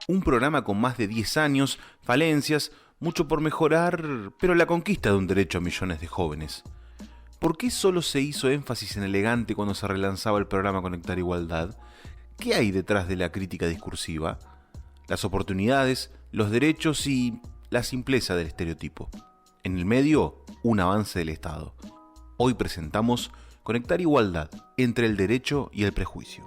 Un programa con más de 10 años, falencias, mucho por mejorar, pero la conquista de un derecho a millones de jóvenes. ¿Por qué solo se hizo énfasis en Elegante cuando se relanzaba el programa Conectar Igualdad? ¿Qué hay detrás de la crítica discursiva? Las oportunidades, los derechos y la simpleza del estereotipo. En el medio, un avance del Estado. Hoy presentamos Conectar Igualdad entre el derecho y el prejuicio.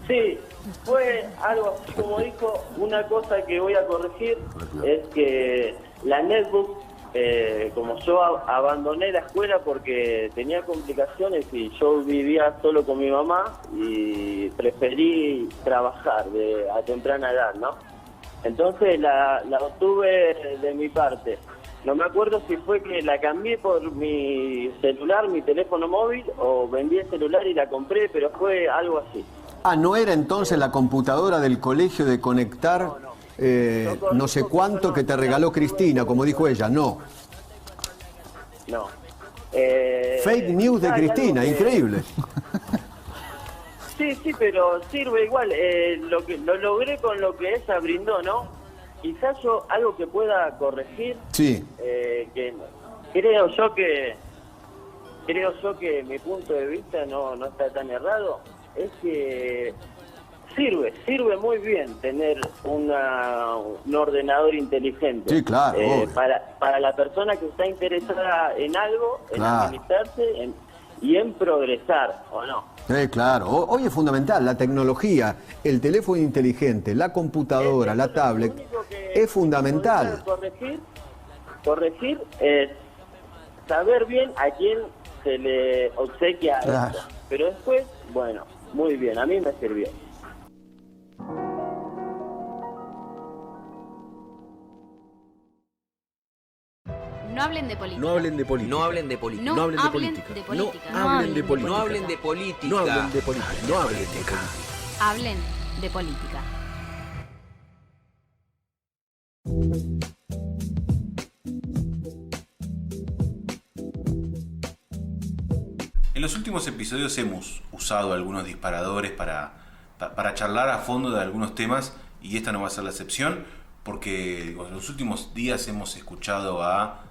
Sí, fue algo así como dijo. Una cosa que voy a corregir es que la netbook, como yo abandoné la escuela porque tenía complicaciones y yo vivía solo con mi mamá y preferí trabajar a temprana edad, ¿no? Entonces la obtuve de mi parte. No me acuerdo si fue que la cambié por mi celular, mi teléfono móvil, o vendí el celular y la compré, pero fue algo así. ¿No era entonces la computadora del colegio de Conectar no sé cuánto que te regaló Cristina, como dijo ella? No. No. Fake news de Cristina, increíble. Sí, pero sirve igual. Lo logré con lo que ella brindó, ¿no? Quizás yo algo que pueda corregir. Sí. Que creo yo que mi punto de vista no está tan errado. Es que sirve muy bien tener un ordenador inteligente. Sí, claro. Para la persona que está interesada en algo, en Claro. administrarse y en progresar, ¿o no? Claro. Hoy es fundamental la tecnología, el teléfono inteligente, la computadora, la tablet. Es fundamental. Corregir es saber bien a quién se le obsequia Claro. esto. Pero después, bueno, muy bien, a mí me sirvió. No hablen de política. No hablen de política. No hablen de política. No hablen de hablen política. de política. No hablen de política. No hablen de política. No hablen de política. No hablen de política. Hablen de política. En los últimos episodios hemos usado algunos disparadores para charlar a fondo de algunos temas, y esta no va a ser la excepción, porque en los últimos días hemos escuchado a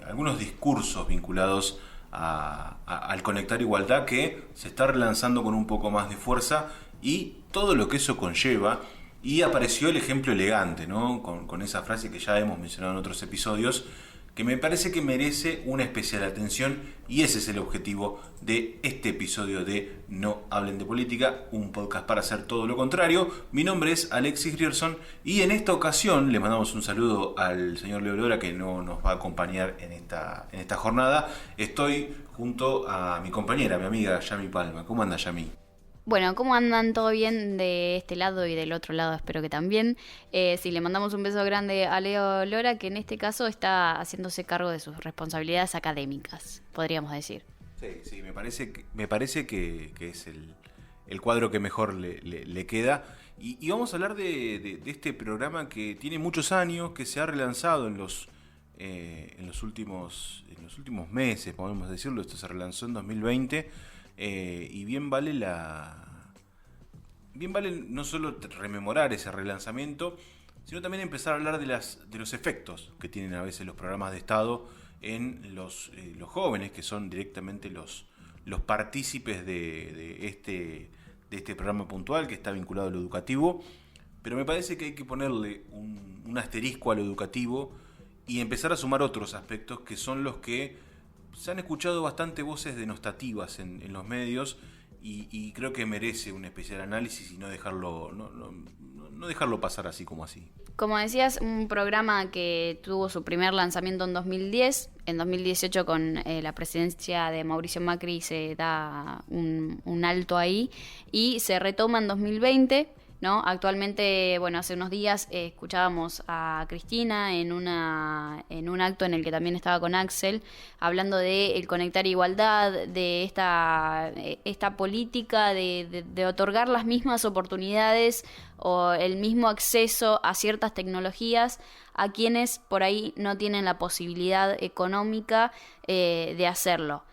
algunos discursos vinculados al Conectar Igualdad, que se está relanzando con un poco más de fuerza y todo lo que eso conlleva. Y apareció el ejemplo Elegante, ¿no? Con esa frase que ya hemos mencionado en otros episodios, que me parece que merece una especial atención, y ese es el objetivo de este episodio de No Hablen de Política, un podcast para hacer todo lo contrario. Mi nombre es Alexis Grierson y en esta ocasión le mandamos un saludo al señor Leo Lora, que no nos va a acompañar en esta jornada. Estoy junto a mi compañera, mi amiga Yami Palma. ¿Cómo anda, Yami? Bueno, ¿cómo andan? ¿Todo bien de este lado y del otro lado? Espero que también. Sí, le mandamos un beso grande a Leo Lora, que en este caso está haciéndose cargo de sus responsabilidades académicas, podríamos decir. Sí, me parece que es el cuadro que mejor le queda. Y vamos a hablar de este programa que tiene muchos años, que se ha relanzado en los últimos meses, podemos decirlo. Esto se relanzó en 2020. Y bien vale no solo rememorar ese relanzamiento, sino también empezar a hablar de los efectos que tienen a veces los programas de Estado en los jóvenes, que son directamente los partícipes de este programa puntual, que está vinculado a lo educativo. Pero me parece que hay que ponerle un asterisco a lo educativo y empezar a sumar otros aspectos, que son los que se han escuchado bastante voces denostativas en los medios, y creo que merece un especial análisis y no dejarlo pasar así como así. Como decías, un programa que tuvo su primer lanzamiento en 2010. En 2018, con la presidencia de Mauricio Macri, se da un alto ahí y se retoma en 2020. ¿No? Actualmente, bueno, hace unos días escuchábamos a Cristina en un acto en el que también estaba con Axel, hablando de el Conectar Igualdad, de esta política de otorgar las mismas oportunidades o el mismo acceso a ciertas tecnologías a quienes por ahí no tienen la posibilidad económica de hacerlo.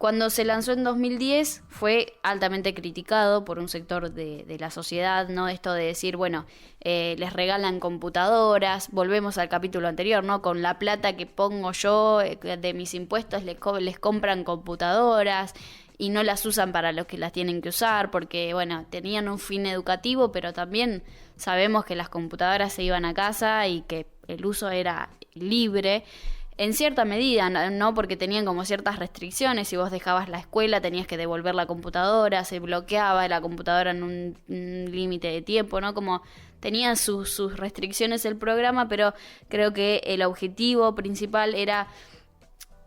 Cuando se lanzó en 2010 fue altamente criticado por un sector de la sociedad, ¿no? Esto de decir, bueno, les regalan computadoras, volvemos al capítulo anterior, ¿no? Con la plata que pongo yo de mis impuestos les compran computadoras y no las usan para lo que las tienen que usar, porque, bueno, tenían un fin educativo, pero también sabemos que las computadoras se iban a casa y que el uso era libre. En cierta medida, ¿no? Porque tenían como ciertas restricciones. Si vos dejabas la escuela, tenías que devolver la computadora, se bloqueaba la computadora en un límite de tiempo, ¿no? Como tenía sus restricciones el programa, pero creo que el objetivo principal era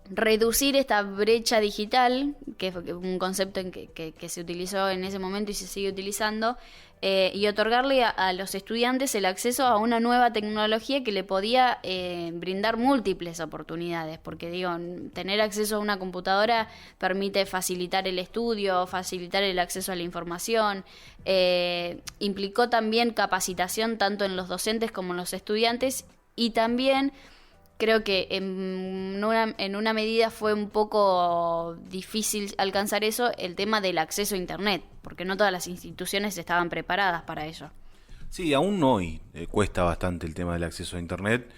reducir esta brecha digital, que fue un concepto que se utilizó en ese momento y se sigue utilizando, y otorgarle a los estudiantes el acceso a una nueva tecnología que le podía brindar múltiples oportunidades, porque digo, tener acceso a una computadora permite facilitar el estudio, facilitar el acceso a la información, implicó también capacitación tanto en los docentes como en los estudiantes, y también creo que en una medida fue un poco difícil alcanzar eso, el tema del acceso a Internet, porque no todas las instituciones estaban preparadas para ello. Sí, aún hoy cuesta bastante el tema del acceso a Internet.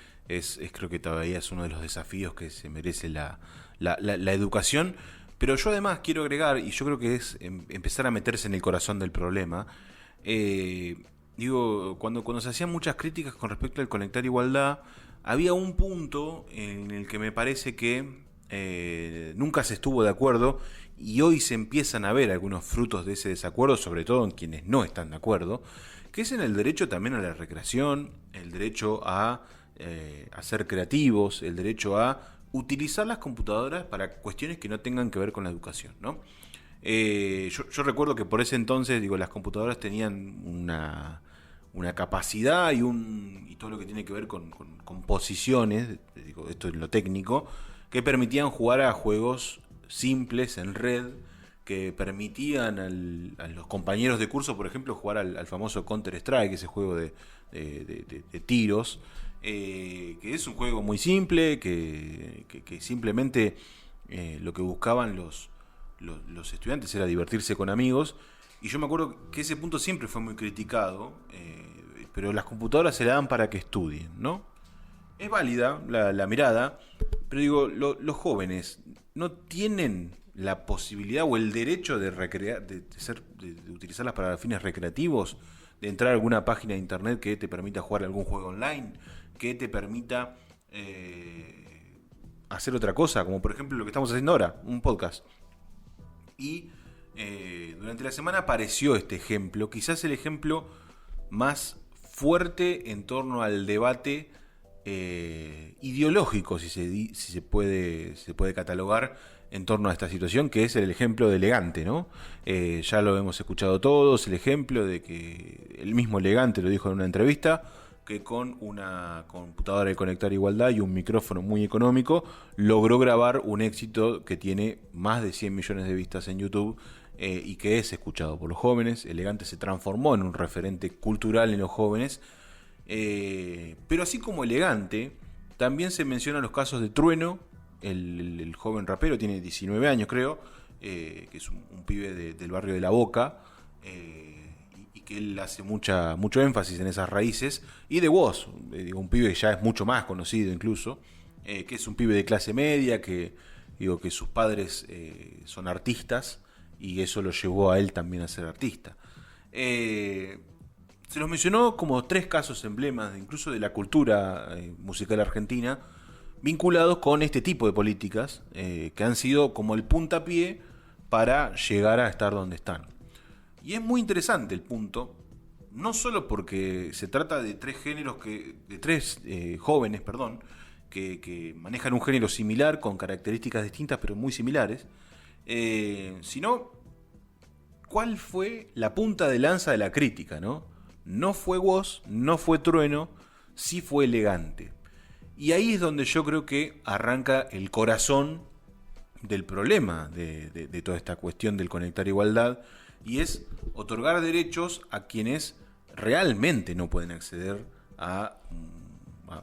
Creo que todavía es uno de los desafíos que se merece la educación. Pero yo además quiero agregar, y yo creo que es empezar a meterse en el corazón del problema. Cuando se hacían muchas críticas con respecto al Conectar Igualdad, había un punto en el que me parece que nunca se estuvo de acuerdo, y hoy se empiezan a ver algunos frutos de ese desacuerdo, sobre todo en quienes no están de acuerdo, que es en el derecho también a la recreación, el derecho a ser creativos, el derecho a utilizar las computadoras para cuestiones que no tengan que ver con la educación, ¿no? Yo recuerdo que por ese entonces, las computadoras tenían una capacidad y todo lo que tiene que ver con posiciones, esto es lo técnico, que permitían jugar a juegos simples en red, que permitían a los compañeros de curso, por ejemplo, jugar al famoso Counter-Strike, ese juego de tiros, que es un juego muy simple, que simplemente lo que buscaban los estudiantes era divertirse con amigos. Y yo me acuerdo que ese punto siempre fue muy criticado, pero las computadoras se le dan para que estudien, ¿no? Es válida la mirada, pero los jóvenes no tienen la posibilidad o el derecho de utilizarlas para fines recreativos, de entrar a alguna página de internet que te permita jugar algún juego online, que te permita hacer otra cosa, como por ejemplo lo que estamos haciendo ahora, un podcast. Y durante la semana apareció este ejemplo, quizás el ejemplo más fuerte en torno al debate ideológico, si se puede catalogar, en torno a esta situación, que es el ejemplo de Elegante, ¿no? Ya lo hemos escuchado todos, el ejemplo de que el mismo Elegante lo dijo en una entrevista, que con una computadora de Conectar Igualdad y un micrófono muy económico logró grabar un éxito que tiene más de 100 millones de vistas en YouTube, y que es escuchado por los jóvenes. Elegante se transformó en un referente cultural en los jóvenes, pero así como Elegante, también se mencionan los casos de Trueno, el joven rapero, tiene 19 años creo, que es un pibe del barrio de La Boca, y que él hace mucho énfasis en esas raíces, y de Woz, un pibe que ya es mucho más conocido incluso, que es un pibe de clase media, que sus padres son artistas, y eso lo llevó a él también a ser artista. Se los mencionó como 3 casos emblemas, incluso de la cultura musical argentina, vinculados con este tipo de políticas, que han sido como el puntapié para llegar a estar donde están. Y es muy interesante el punto, no solo porque se trata de 3 jóvenes, que manejan un género similar, con características distintas pero muy similares, sino cuál fue la punta de lanza de la crítica, ¿no? No fue Woz, no fue Trueno, sí fue Elegante. Y ahí es donde yo creo que arranca el corazón del problema de toda esta cuestión del Conectar Igualdad, y es otorgar derechos a quienes realmente no pueden acceder a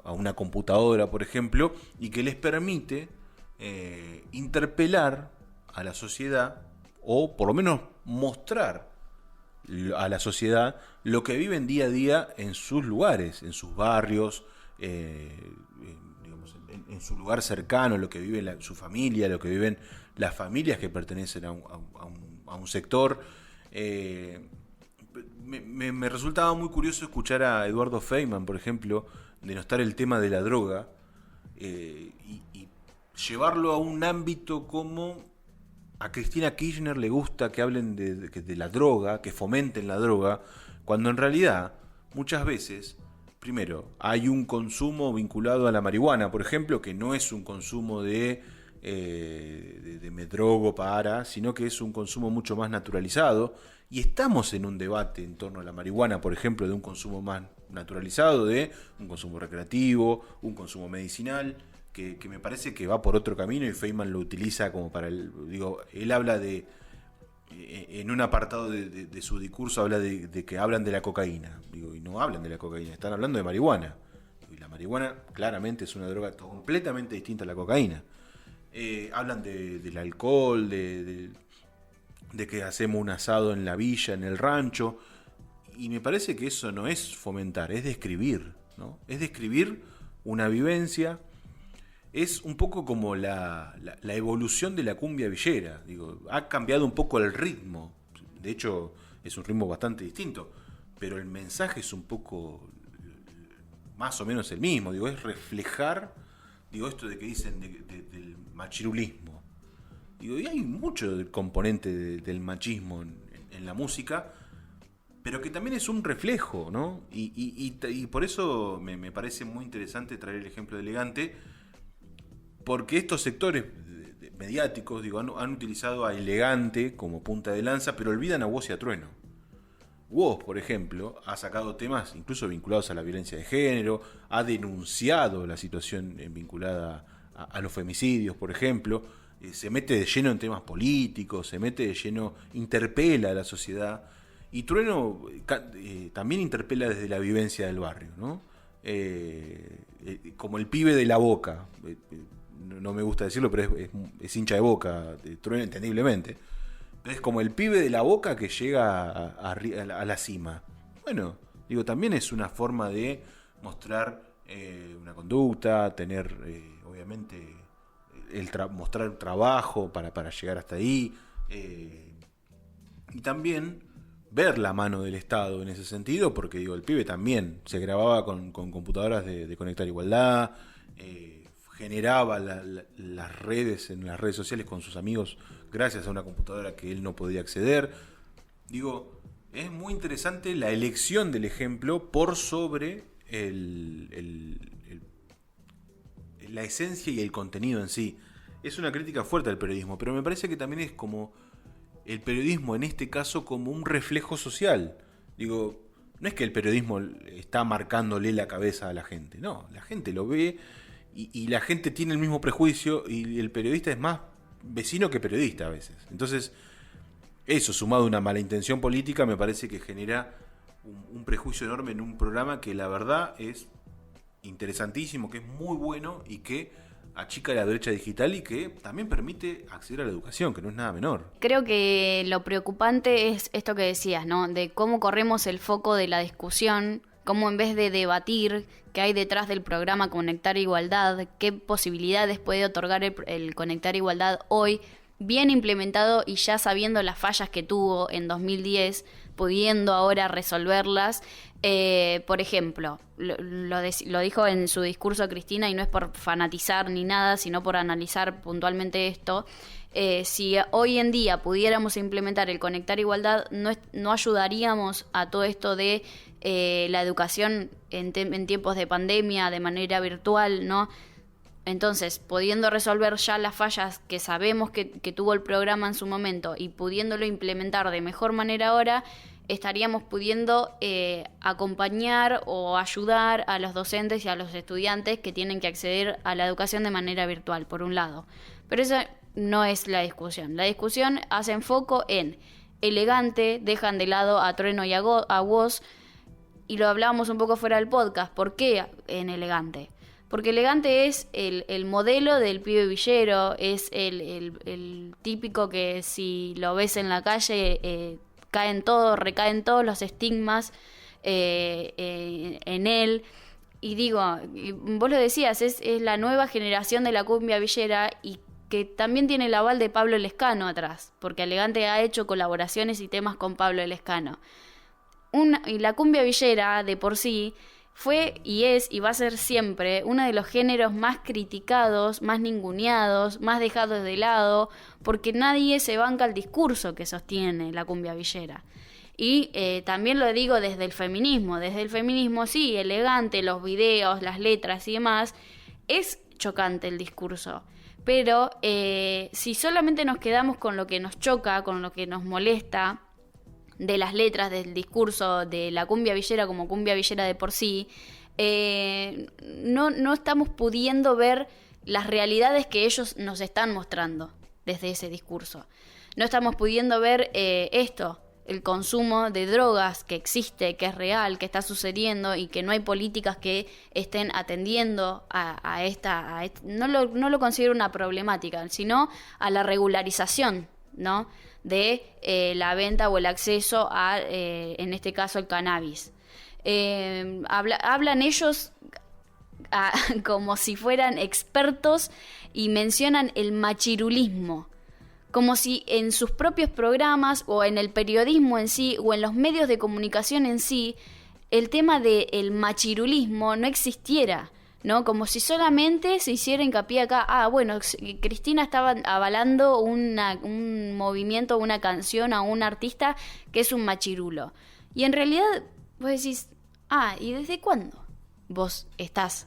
una computadora, por ejemplo, y que les permite interpelar a la sociedad, o por lo menos mostrar a la sociedad lo que viven día a día en sus lugares, en sus barrios, digamos, en su lugar cercano, lo que vive su familia, lo que viven las familias que pertenecen a un sector. Me resultaba muy curioso escuchar a Eduardo Feynman, por ejemplo, denostar el tema de la droga y llevarlo a un ámbito como a Cristina Kirchner le gusta que hablen de la droga, que fomenten la droga, cuando en realidad muchas veces, primero, hay un consumo vinculado a la marihuana, por ejemplo, que no es un consumo de me drogo sino que es un consumo mucho más naturalizado, y estamos en un debate en torno a la marihuana, por ejemplo, de un consumo más naturalizado, de un consumo recreativo, un consumo medicinal, que me parece que va por otro camino, y Feynman lo utiliza como para él habla de, en un apartado de su discurso habla de que hablan de la cocaína, y no hablan de la cocaína, están hablando de marihuana, y la marihuana claramente es una droga completamente distinta a la cocaína. Hablan del alcohol, de que hacemos un asado en la villa, en el rancho, y me parece que eso no es fomentar, es describir, ¿no? Es describir una vivencia. Es un poco como la evolución de la cumbia villera. Ha cambiado un poco el ritmo. De hecho, es un ritmo bastante distinto. Pero el mensaje es un poco más o menos el mismo. Es reflejar esto de que dicen del machirulismo. Y hay mucho componente del machismo en la música, pero que también es un reflejo, ¿no? Y por eso me parece muy interesante traer el ejemplo de Elegante, porque estos sectores mediáticos han utilizado a Elegante como punta de lanza, pero olvidan a Woz y a Trueno. Woz, por ejemplo, ha sacado temas incluso vinculados a la violencia de género, ha denunciado la situación vinculada a los femicidios, por ejemplo, se mete de lleno en temas políticos, se mete de lleno, interpela a la sociedad, y Trueno también interpela desde la vivencia del barrio, ¿no? Como el pibe de La Boca, no me gusta decirlo, pero es hincha de Boca, Trueno entendiblemente. Es como el pibe de La Boca que llega a la cima. Bueno, también es una forma de mostrar una conducta, tener, obviamente, mostrar trabajo para llegar hasta ahí. Y también ver la mano del Estado en ese sentido, porque el pibe también se grababa con computadoras de Conectar Igualdad, generaba las redes en las redes sociales con sus amigos gracias a una computadora que él no podía acceder. Es muy interesante la elección del ejemplo por sobre la esencia y el contenido en sí. Es una crítica fuerte al periodismo, pero me parece que también es como el periodismo en este caso como un reflejo social. No es que el periodismo está marcándole la cabeza a la gente, no, la gente lo ve y la gente tiene el mismo prejuicio, y el periodista es más vecino que periodista a veces. Entonces, eso sumado a una mala intención política me parece que genera un prejuicio enorme en un programa que la verdad es interesantísimo, que es muy bueno y que achica la brecha digital y que también permite acceder a la educación, que no es nada menor. Creo que lo preocupante es esto que decías, ¿no? De cómo corremos el foco de la discusión, cómo en vez de debatir qué hay detrás del programa Conectar Igualdad, qué posibilidades puede otorgar el Conectar Igualdad hoy, bien implementado y ya sabiendo las fallas que tuvo en 2010, pudiendo ahora resolverlas. Por ejemplo, lo dijo en su discurso Cristina, y no es por fanatizar ni nada, sino por analizar puntualmente esto. Si hoy en día pudiéramos implementar el Conectar Igualdad, no ayudaríamos a todo esto de la educación en tiempos de pandemia de manera virtual, ¿no? Entonces, pudiendo resolver ya las fallas que sabemos que tuvo el programa en su momento y pudiéndolo implementar de mejor manera ahora, estaríamos pudiendo acompañar o ayudar a los docentes y a los estudiantes que tienen que acceder a la educación de manera virtual, por un lado. Pero esa no es la discusión. La discusión hace foco en Elegante, dejan de lado a Trueno y a Woz, y lo hablábamos un poco fuera del podcast. ¿Por qué en Elegante? porque Elegante es el modelo del pibe villero, es el típico que si lo ves en la calle recaen todos los estigmas en él. Y digo, vos lo decías, es la nueva generación de la cumbia villera y que también tiene el aval de Pablo Lescano atrás, porque Elegante ha hecho colaboraciones y temas con Pablo Lescano. Y la cumbia villera de por sí fue y es y va a ser siempre uno de los géneros más criticados, más ninguneados, más dejados de lado, porque nadie se banca el discurso que sostiene la cumbia villera. Y también lo digo desde el feminismo sí, Elegante, los videos, las letras y demás, es chocante el discurso. Pero si solamente nos quedamos con lo que nos choca, con lo que nos molesta de las letras, del discurso de la cumbia villera como cumbia villera de por sí, no estamos pudiendo ver las realidades que ellos nos están mostrando desde ese discurso. No estamos pudiendo ver el consumo de drogas que existe, que es real, que está sucediendo y que no hay políticas que estén atendiendo a esta no lo considero una problemática, sino a la regularización, ¿no?, de la venta o el acceso a, en este caso, el cannabis. Hablan ellos como si fueran expertos y mencionan el machirulismo, como si en sus propios programas o en el periodismo en sí o en los medios de comunicación en sí el tema del machirulismo no existiera, ¿no? Como si solamente se hiciera hincapié acá, bueno, Cristina estaba avalando un movimiento, una canción a un artista que es un machirulo. Y en realidad vos decís, ¿y desde cuándo vos estás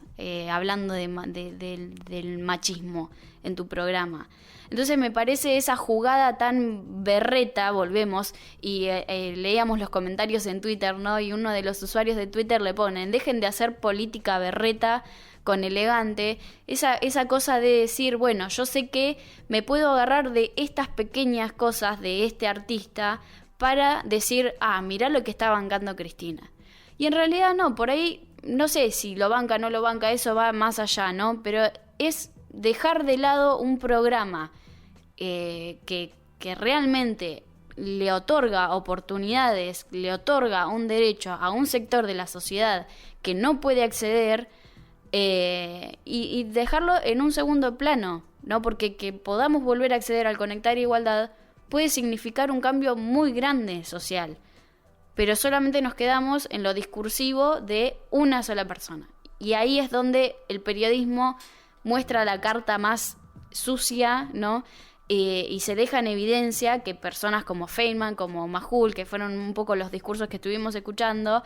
hablando del machismo en tu programa? Entonces me parece esa jugada tan berreta, volvemos, y leíamos los comentarios en Twitter, ¿no? Y uno de los usuarios de Twitter le ponen, dejen de hacer política berreta con Elegante, esa cosa de decir, bueno, yo sé que me puedo agarrar de estas pequeñas cosas de este artista para decir, mirá lo que está bancando Cristina. Y en realidad no, por ahí, no sé si lo banca o no lo banca, eso va más allá, ¿no? Pero es dejar de lado un programa que realmente le otorga oportunidades, le otorga un derecho a un sector de la sociedad que no puede acceder, y dejarlo en un segundo plano, ¿no? Porque que podamos volver a acceder al Conectar Igualdad puede significar un cambio muy grande social, pero solamente nos quedamos en lo discursivo de una sola persona. Y ahí es donde el periodismo muestra la carta más sucia, ¿no? Y se deja en evidencia que personas como Feynman, como Majul, que fueron un poco los discursos que estuvimos escuchando,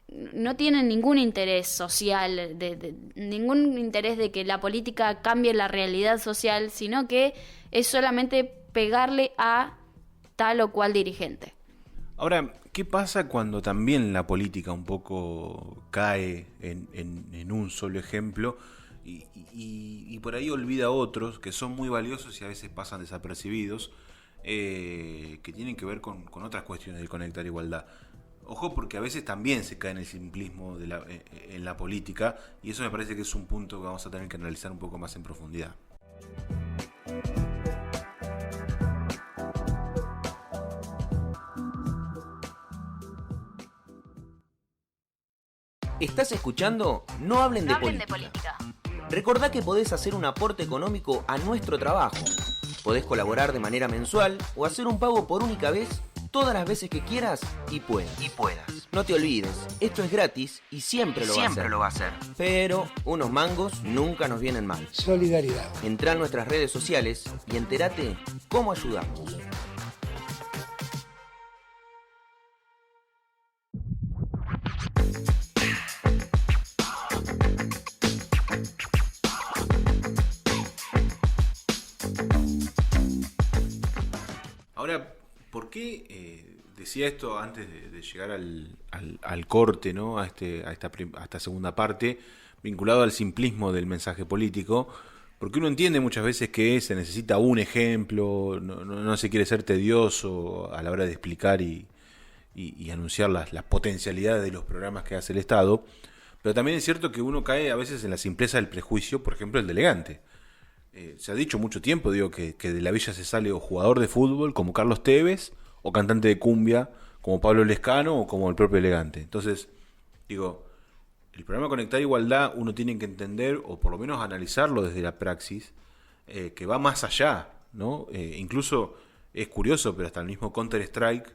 no tienen ningún interés social, ningún interés de que la política cambie la realidad social, sino que es solamente pegarle a tal o cual dirigente. Ahora, ¿qué pasa cuando también la política un poco cae en un solo ejemplo y por ahí olvida otros que son muy valiosos y a veces pasan desapercibidos, que tienen que ver con otras cuestiones del Conectar Igualdad? Ojo, porque a veces también se cae en el simplismo en la política, y eso me parece que es un punto que vamos a tener que analizar un poco más en profundidad. ¿Estás escuchando? No hablen de política. Recordá que podés hacer un aporte económico a nuestro trabajo. Podés colaborar de manera mensual o hacer un pago por única vez todas las veces que quieras y puedas. No te olvides, esto es gratis y siempre lo va a hacer. Pero unos mangos nunca nos vienen mal. Solidaridad. Entrá en nuestras redes sociales y entérate cómo ayudamos. Ahora, ¿por qué decía esto antes de llegar al corte, ¿no? a esta segunda parte, vinculado al simplismo del mensaje político? Porque uno entiende muchas veces que se necesita un ejemplo, no se quiere ser tedioso a la hora de explicar y anunciar las potencialidades de los programas que hace el Estado, Pero también es cierto que uno cae a veces en la simpleza del prejuicio, por ejemplo, el de Elegante. Se ha dicho mucho tiempo, digo, que de la Villa se sale o jugador de fútbol como Carlos Tevez, o cantante de cumbia como Pablo Lescano o como el propio Elegante. Entonces, digo, el programa Conectar Igualdad uno tiene que entender, o por lo menos analizarlo desde la praxis, que va más allá, ¿no? Incluso es curioso, pero hasta el mismo Counter-Strike,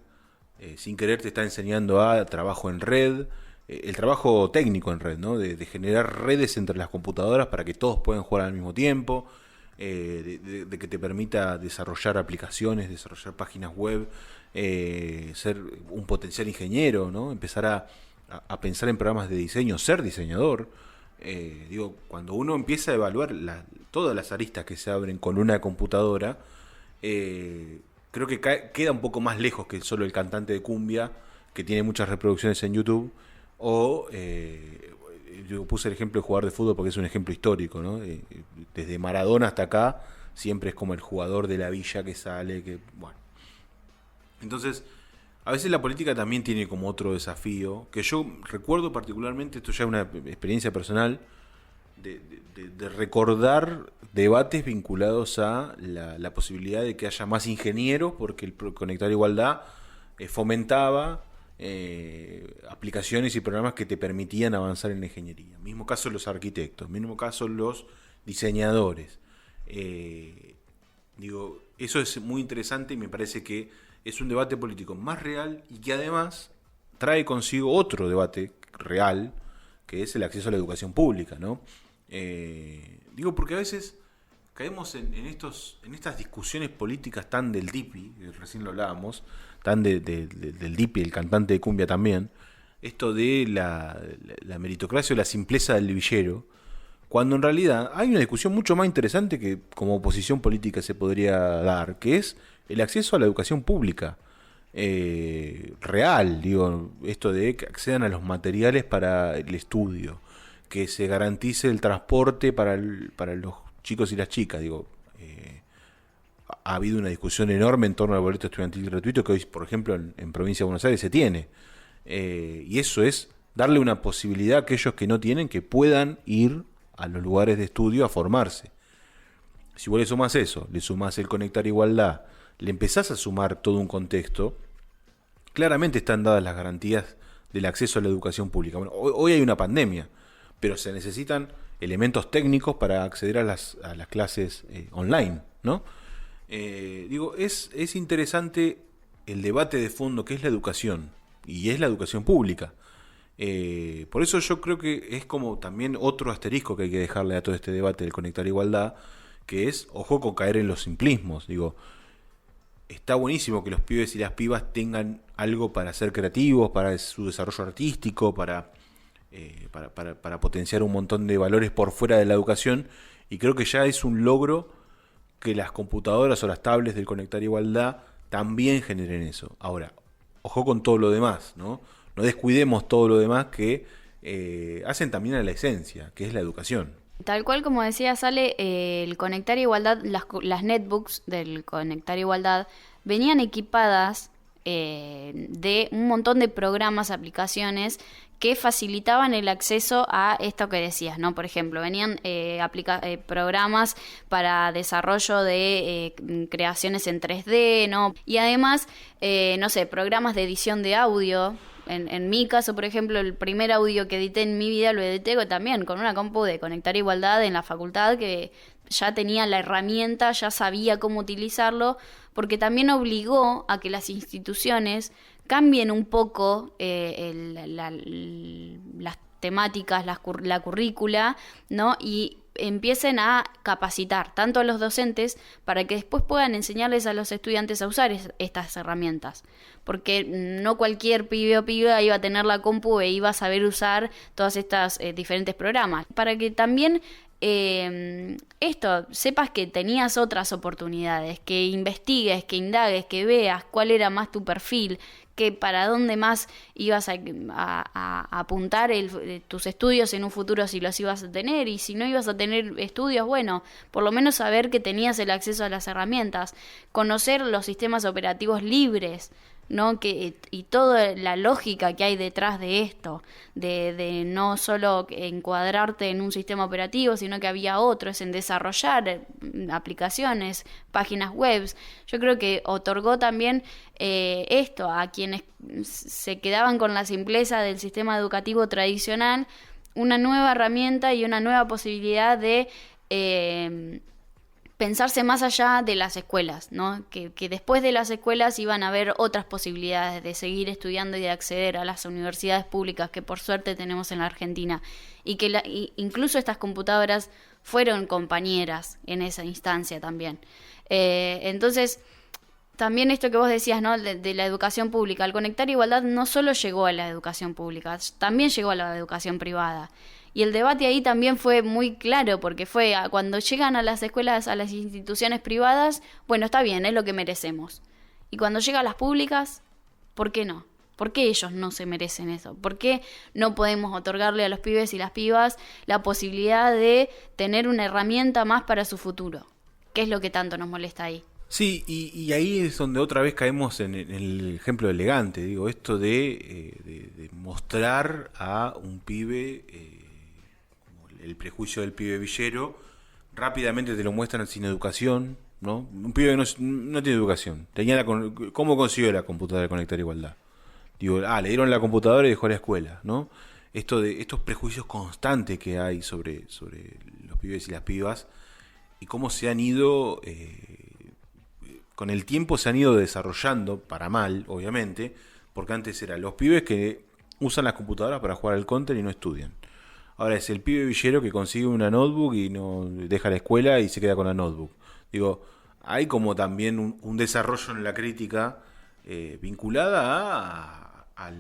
sin querer te está enseñando a trabajo en red, el trabajo técnico en red, ¿no? De generar redes entre las computadoras para que todos puedan jugar al mismo tiempo, de que te permita desarrollar aplicaciones, desarrollar páginas web, ser un potencial ingeniero, ¿no? Empezar a pensar en programas de diseño, ser diseñador. Digo, cuando uno empieza a evaluar todas las aristas que se abren con una computadora, creo que queda un poco más lejos que solo el cantante de cumbia que tiene muchas reproducciones en YouTube, o yo puse el ejemplo de jugador de fútbol porque es un ejemplo histórico, ¿no? Desde Maradona hasta acá siempre es como el jugador de la Villa que sale, que bueno. Entonces, a veces la política también tiene como otro desafío, que yo recuerdo particularmente, esto ya es una experiencia personal, de recordar debates vinculados a la posibilidad de que haya más ingenieros, porque el Conectar Igualdad fomentaba aplicaciones y programas que te permitían avanzar en la ingeniería. Mismo caso los arquitectos, mismo caso los diseñadores. Digo, eso es muy interesante y me parece que es un debate político más real y que además trae consigo otro debate real, que es el acceso a la educación pública, ¿no? Digo, porque a veces caemos en estas discusiones políticas tan del Dipi, recién lo hablábamos, tan del Dipi, el cantante de cumbia también, esto de la meritocracia o la simpleza del villero, cuando en realidad hay una discusión mucho más interesante que como oposición política se podría dar, que es el acceso a la educación pública real, digo, esto de que accedan a los materiales para el estudio, que se garantice el transporte para los chicos y las chicas, digo, ha habido una discusión enorme en torno al boleto estudiantil gratuito que hoy, por ejemplo, en Provincia de Buenos Aires se tiene, y eso es darle una posibilidad a aquellos que no tienen, que puedan ir a los lugares de estudio a formarse. Si vos le sumás eso, le sumás el Conectar Igualdad, le empezás a sumar todo un contexto, claramente están dadas las garantías del acceso a la educación pública. Bueno, hoy hay una pandemia, pero se necesitan elementos técnicos para acceder a las clases online, ¿no? Digo, es interesante el debate de fondo que es la educación, y es la educación pública. Por eso yo creo que es como también otro asterisco que hay que dejarle a todo este debate del Conectar Igualdad, que es, ojo con caer en los simplismos. Digo, está buenísimo que los pibes y las pibas tengan algo para ser creativos, para su desarrollo artístico, para potenciar un montón de valores por fuera de la educación, y creo que ya es un logro que las computadoras o las tablets del Conectar Igualdad también generen eso. Ahora, ojo con todo lo demás, ¿no? No descuidemos todo lo demás que hacen también a la esencia, que es la educación. Tal cual como decía Sale, el Conectar Igualdad, las netbooks del Conectar Igualdad venían equipadas de un montón de programas, aplicaciones que facilitaban el acceso a esto que decías, ¿no? Por ejemplo, venían programas para desarrollo de creaciones en 3D, ¿no? Y además, no sé, programas de edición de audio. En mi caso, por ejemplo, el primer audio que edité en mi vida lo edité también con una compu de Conectar Igualdad en la facultad, que ya tenía la herramienta, ya sabía cómo utilizarlo, porque también obligó a que las instituciones cambien un poco las temáticas, la currícula, ¿no? Y empiecen a capacitar tanto a los docentes para que después puedan enseñarles a los estudiantes a usar estas herramientas, porque no cualquier pibe o piba iba a tener la compu e iba a saber usar todas estas diferentes programas, para que también sepas que tenías otras oportunidades, que investigues, que indagues, que veas cuál era más tu perfil, que para dónde más ibas a apuntar tus estudios en un futuro, si los ibas a tener, y si no ibas a tener estudios, bueno, por lo menos saber que tenías el acceso a las herramientas, conocer los sistemas operativos libres, ¿no? Y toda la lógica que hay detrás de esto, de no solo encuadrarte en un sistema operativo, sino que había otros en desarrollar aplicaciones, páginas web. Yo creo que otorgó también esto a quienes se quedaban con la simpleza del sistema educativo tradicional, una nueva herramienta y una nueva posibilidad de pensarse más allá de las escuelas, ¿no? Que después de las escuelas iban a haber otras posibilidades de seguir estudiando y de acceder a las universidades públicas que por suerte tenemos en la Argentina, y que incluso estas computadoras fueron compañeras en esa instancia también. Entonces, también esto que vos decías, ¿no? De la educación pública, al Conectar Igualdad no solo llegó a la educación pública, también llegó a la educación privada. Y el debate ahí también fue muy claro, porque fue cuando llegan a las escuelas, a las instituciones privadas, bueno, está bien, es lo que merecemos. Y cuando llega a las públicas, ¿por qué no? ¿Por qué ellos no se merecen eso? ¿Por qué no podemos otorgarle a los pibes y las pibas la posibilidad de tener una herramienta más para su futuro? ¿Qué es lo que tanto nos molesta ahí? Sí, y ahí es donde otra vez caemos en el ejemplo elegante, digo, esto de mostrar a un pibe, el prejuicio del pibe villero, rápidamente te lo muestran sin educación, ¿no? Un pibe que no tiene educación, ¿cómo consiguió la computadora de Conectar Igualdad? Digo, le dieron la computadora y dejó la escuela, ¿no? Estos prejuicios constantes que hay sobre los pibes y las pibas, y cómo se han ido... con el tiempo se han ido desarrollando, para mal, obviamente, porque antes eran los pibes que usan las computadoras para jugar al Counter y no estudian. Ahora es el pibe villero que consigue una notebook y no deja la escuela y se queda con la notebook. Digo, hay como también un desarrollo en la crítica vinculada a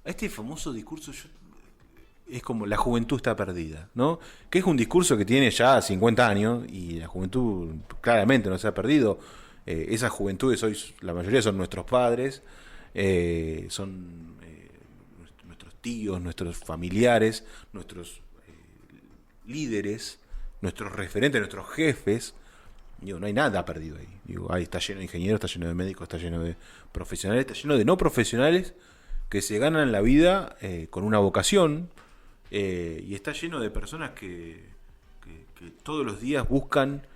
este famoso discurso, es como la juventud está perdida, ¿no? Que es un discurso que tiene ya 50 años y la juventud claramente no se ha perdido. Esas juventudes hoy, la mayoría son nuestros padres, son nuestros tíos, nuestros familiares, nuestros líderes, nuestros referentes, nuestros jefes. Digo, no hay nada perdido ahí. Digo, ahí está lleno de ingenieros, está lleno de médicos, está lleno de profesionales, está lleno de no profesionales que se ganan la vida con una vocación, y está lleno de personas que todos los días buscan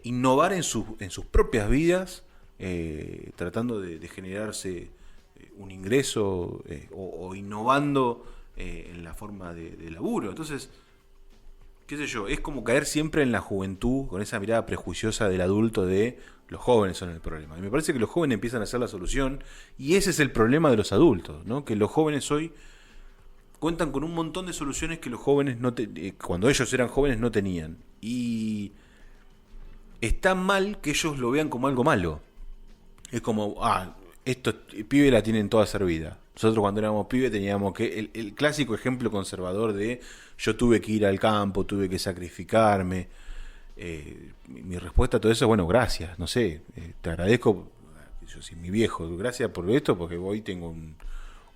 innovar en sus propias vidas, tratando de generarse un ingreso o innovando en la forma de laburo. Entonces, qué sé yo, es como caer siempre en la juventud con esa mirada prejuiciosa del adulto de los jóvenes son el problema. Y me parece que los jóvenes empiezan a ser la solución, y ese es el problema de los adultos, ¿no? Que los jóvenes hoy cuentan con un montón de soluciones que los jóvenes cuando ellos eran jóvenes no tenían. Y está mal que ellos lo vean como algo malo. Es como, estos pibes la tienen toda servida. Nosotros cuando éramos pibes teníamos que... El clásico ejemplo conservador de yo tuve que ir al campo, tuve que sacrificarme. Mi respuesta a todo eso es, bueno, gracias, no sé, te agradezco, yo soy mi viejo, gracias por esto, porque hoy tengo un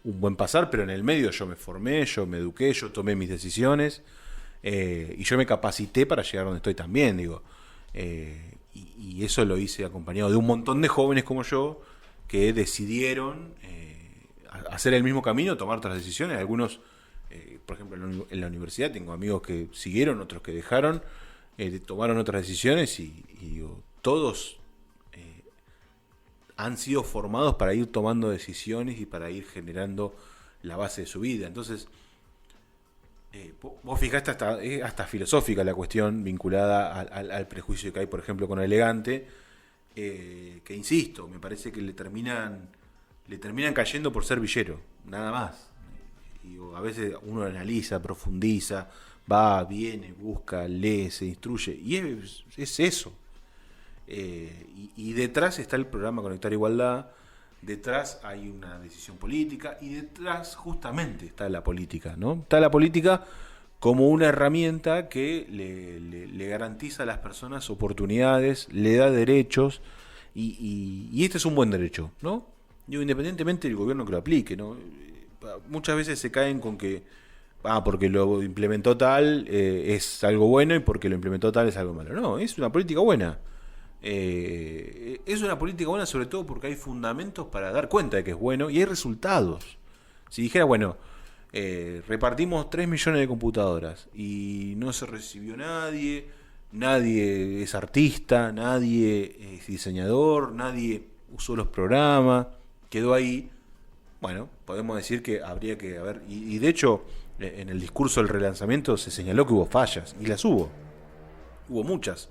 buen pasar, pero en el medio yo me formé, yo me eduqué, yo tomé mis decisiones, y yo me capacité para llegar donde estoy también, digo. Y eso lo hice acompañado de un montón de jóvenes como yo que decidieron hacer el mismo camino, tomar otras decisiones. Algunos, por ejemplo, en la universidad tengo amigos que siguieron, otros que dejaron, tomaron otras decisiones y digo, todos han sido formados para ir tomando decisiones y para ir generando la base de su vida. Entonces, vos fijaste, hasta filosófica la cuestión vinculada al prejuicio que hay, por ejemplo, con Elegante, que insisto, me parece que le terminan cayendo por ser villero, nada más. Y a veces uno analiza, profundiza, va, viene, busca, lee, se instruye, y es eso. Y detrás está el programa Conectar Igualdad, detrás hay una decisión política, y detrás justamente está la política, ¿no? Está la política como una herramienta que le garantiza a las personas oportunidades, le da derechos, y este es un buen derecho, ¿no? Digo, independientemente del gobierno que lo aplique, ¿no? Muchas veces se caen con que porque lo implementó tal es algo bueno y porque lo implementó tal es algo malo. No, es una política buena. Es una política buena sobre todo porque hay fundamentos para dar cuenta de que es bueno y hay resultados. Si dijera, bueno, repartimos 3 millones de computadoras y no se recibió nadie es artista, nadie es diseñador, nadie usó los programas, quedó ahí. Bueno, podemos decir que habría que haber, y de hecho en el discurso del relanzamiento se señaló que hubo fallas, y las hubo muchas.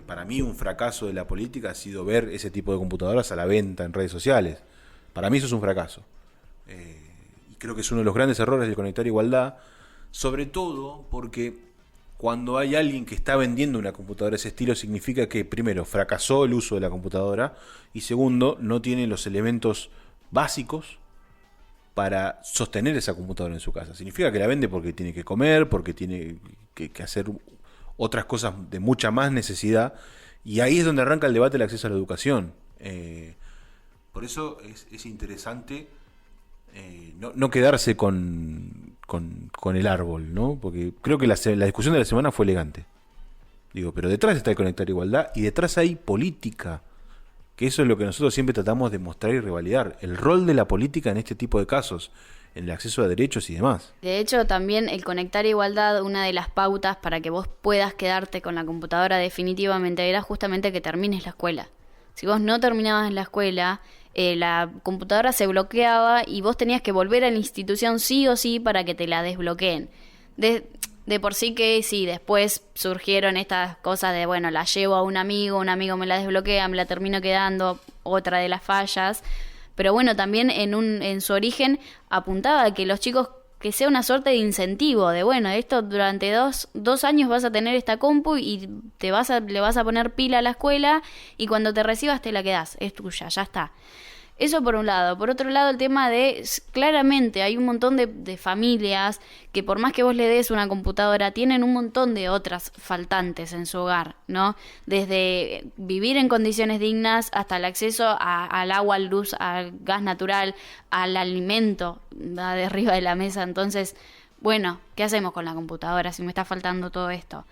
Para mí un fracaso de la política ha sido ver ese tipo de computadoras a la venta en redes sociales. Para mí eso es un fracaso. Y creo que es uno de los grandes errores de Conectar Igualdad, sobre todo porque cuando hay alguien que está vendiendo una computadora de ese estilo, significa que, primero, fracasó el uso de la computadora y, segundo, no tiene los elementos básicos para sostener esa computadora en su casa. Significa que la vende porque tiene que comer, porque tiene que hacer otras cosas de mucha más necesidad, y ahí es donde arranca el debate del acceso a la educación. Por eso es interesante no quedarse con el árbol, ¿no? Porque creo que la discusión de la semana fue elegante. Digo, pero detrás está el Conectar Igualdad y detrás hay política, que eso es lo que nosotros siempre tratamos de mostrar y revalidar, el rol de la política en este tipo de casos, en el acceso a derechos y demás. De hecho, también el Conectar Igualdad, una de las pautas para que vos puedas quedarte con la computadora definitivamente era justamente que termines la escuela. Si vos no terminabas la escuela, la computadora se bloqueaba y vos tenías que volver a la institución sí o sí para que te la desbloqueen. De por sí que sí, después surgieron estas cosas de, bueno, la llevo a un amigo me la desbloquea, me la termino quedando, otra de las fallas. Pero bueno, también en su origen apuntaba a que los chicos, que sea una suerte de incentivo, de bueno, esto durante dos años vas a tener esta compu y le vas a poner pila a la escuela y cuando te recibas te la quedás, es tuya, ya está. Eso por un lado. Por otro lado, el tema de, claramente hay un montón de familias que por más que vos le des una computadora, tienen un montón de otras faltantes en su hogar, ¿no? Desde vivir en condiciones dignas hasta el acceso al agua, al luz, al gas natural, al alimento de arriba de la mesa. Entonces, bueno, ¿qué hacemos con la computadora si me está faltando todo esto?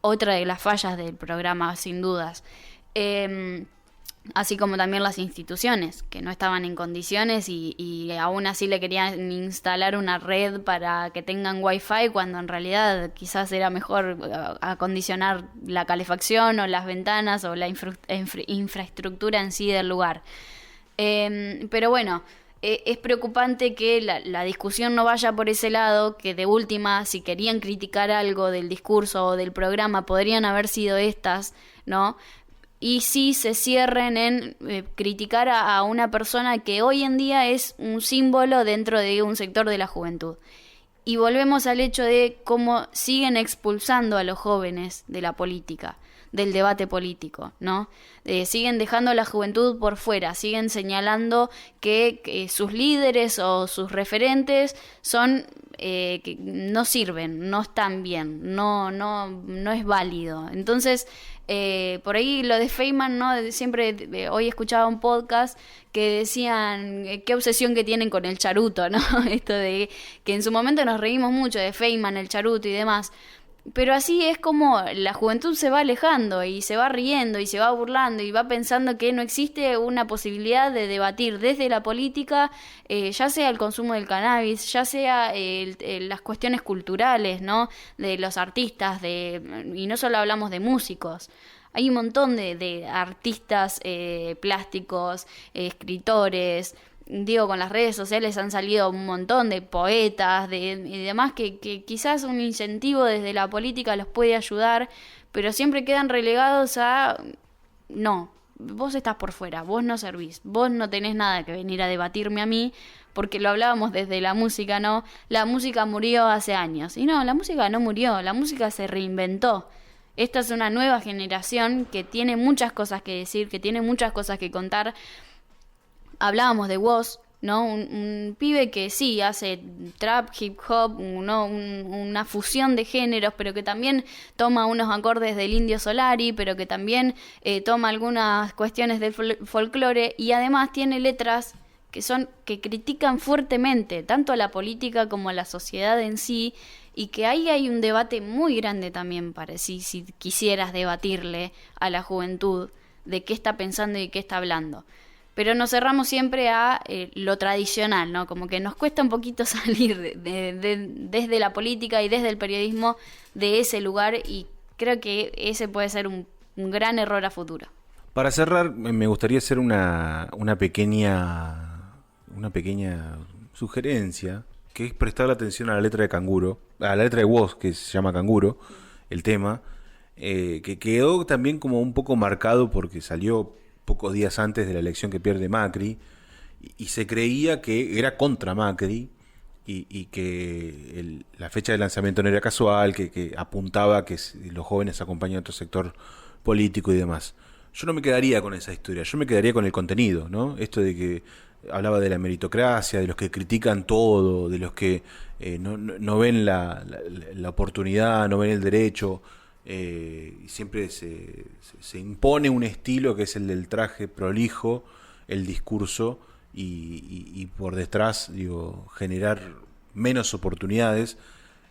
Otra de las fallas del programa, sin dudas. Así como también las instituciones, que no estaban en condiciones y aún así le querían instalar una red para que tengan wifi, cuando en realidad quizás era mejor acondicionar la calefacción o las ventanas o la infraestructura en sí del lugar. Pero bueno, es preocupante que la discusión no vaya por ese lado, que de última, si querían criticar algo del discurso o del programa, podrían haber sido estas, ¿no? Y sí se cierren en criticar a una persona que hoy en día es un símbolo dentro de un sector de la juventud. Y volvemos al hecho de cómo siguen expulsando a los jóvenes de la política, del debate político, ¿no? Siguen dejando a la juventud por fuera, siguen señalando que sus líderes o sus referentes son que no sirven, no están bien, no es válido. Entonces, por ahí lo de Feynman, ¿no? Siempre hoy escuchaba un podcast que decían qué obsesión que tienen con el charuto, ¿no? Esto de que en su momento nos reímos mucho de Feynman, el charuto y demás. Pero así es como la juventud se va alejando y se va riendo y se va burlando y va pensando que no existe una posibilidad de debatir desde la política, ya sea el consumo del cannabis, ya sea las cuestiones culturales, ¿no? De los artistas, y no solo hablamos de músicos. Hay un montón de artistas plásticos, escritores. Digo, con las redes sociales han salido un montón de poetas y demás que quizás un incentivo desde la política los puede ayudar, pero siempre quedan relegados a no, vos estás por fuera, vos no servís, vos no tenés nada que venir a debatirme a mí, porque lo hablábamos desde la música, ¿no? La música murió hace años. Y no, la música no murió, la música se reinventó. Esta es una nueva generación que tiene muchas cosas que decir, que tiene muchas cosas que contar. Hablábamos de Woz, ¿no? Un pibe que sí hace trap, hip hop, ¿no? Una fusión de géneros, pero que también toma unos acordes del Indio Solari, pero que también toma algunas cuestiones del folclore y además tiene letras que critican fuertemente tanto a la política como a la sociedad en sí, y que ahí hay un debate muy grande también para si quisieras debatirle a la juventud de qué está pensando y qué está hablando. Pero nos cerramos siempre a lo tradicional, ¿no? Como que nos cuesta un poquito salir desde la política y desde el periodismo de ese lugar, y creo que ese puede ser un gran error a futuro. Para cerrar, me gustaría hacer una pequeña sugerencia, que es prestar atención a la letra de Canguro, a la letra de Woz, que se llama Canguro, el tema, que quedó también como un poco marcado porque salió pocos días antes de la elección que pierde Macri, y se creía que era contra Macri, y que la fecha de lanzamiento no era casual, que apuntaba que los jóvenes acompañan a otro sector político y demás. Yo no me quedaría con esa historia, yo me quedaría con el contenido, ¿no? Esto de que hablaba de la meritocracia, de los que critican todo, de los que no ven la oportunidad, no ven el derecho, y siempre se impone un estilo que es el del traje prolijo, el discurso, y por detrás, generar menos oportunidades.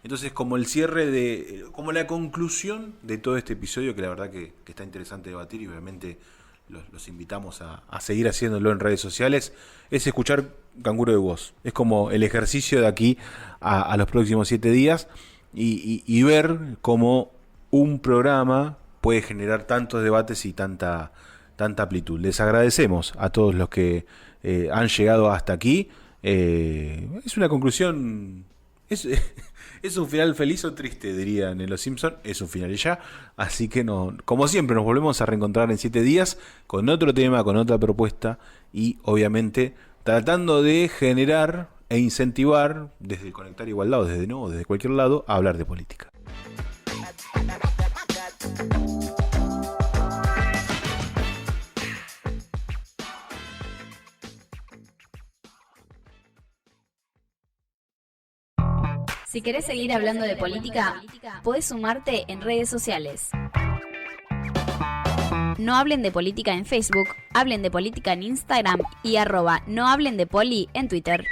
Entonces, como el cierre como la conclusión de todo este episodio, que la verdad que está interesante debatir, y obviamente los invitamos a seguir haciéndolo en redes sociales, es escuchar Canguro de Woz. Es como el ejercicio de aquí a los próximos 7 días, y ver cómo un programa puede generar tantos debates y tanta amplitud. Les agradecemos a todos los que han llegado hasta aquí. Es una conclusión, es un final feliz o triste, dirían en Los Simpson. Es un final ya, así que como siempre nos volvemos a reencontrar en 7 días con otro tema, con otra propuesta, y obviamente tratando de generar e incentivar desde el Conectar Igualdad, o desde cualquier lado, a hablar de política. Si querés seguir hablando de política, podés sumarte en redes sociales. No hablen de política en Facebook, hablen de política en Instagram y @nohablen de poli en Twitter.